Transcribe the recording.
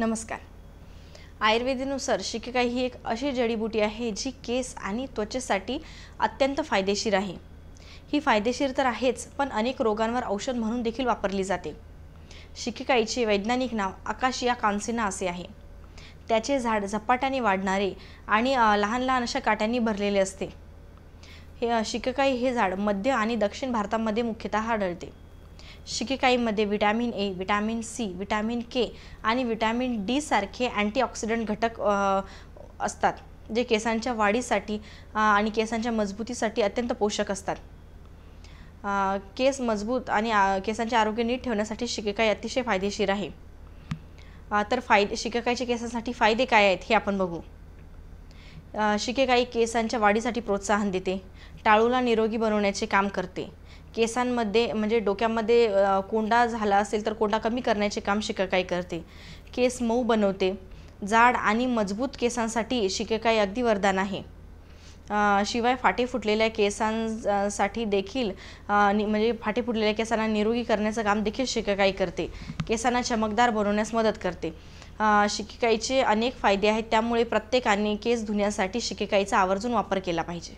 नमस्कार. आयुर्वेदानुसार शिकेकाई ही एक अशी जडीबुटी आहे जी केस आणि त्वचेसाठी अत्यंत फायदेशीर आहे. ही फायदेशीर तर आहेच, पण अनेक रोगांवर औषध म्हणून देखील वापरली जाते. शिकेकाईचे वैज्ञानिक नाव अकाशिया कान्सिना असे आहे. त्याचे झाड झपाट्याने वाढणारे आणि लहान लहान अशा काट्यांनी भरलेले असते. शिकेकाई हे झाड मध्य आणि दक्षिण भारतामध्ये मुख्यतः आढळते. शिकेकाईमध्ये vitamin A, vitamin C, vitamin K आणि विटॅमिन डी सारखे अँटीऑक्सिडंट घटक असतात, जे केसांच्या वाढीसाठी आणि केसांच्या मजबूतीसाठी अत्यंत पोषक असतात. केस मजबूत आणि केसांचे आरोग्य नीट ठेवण्यासाठी शिकेकाई अतिशय फायदेशीर आहे. तर शिकेकाईचे केसांसाठी फायदे काय आहेत हे आपण बघू. शिकेकाई केसांच्या वाढीसाठी प्रोत्साहन देते, टाळूला निरोगी बनवण्याचे काम करते. केसांमध्ये म्हणजे डोक्यामध्ये कोंडा झाला असेल तर कोंडा कमी करण्याचे काम शिकेकाई करते. केस मऊ बनवते. जाड आणि मजबूत केसांसाठी शिकेकाई अगदी वरदान आहे. शिवाय फाटे फुटलेल्या केसांसाठी देखील म्हणजे फाटे फुटलेल्या केसांना निरोगी करण्याचं काम देखील शिकेकाई करते. केसांना चमकदार बनवण्यास मदत करते. शिकेकाईचे अनेक फायदे आहेत, त्यामुळे प्रत्येकाने केस धुण्यासाठी शिकेकाईचा आवर्जून वापर केला पाहिजे.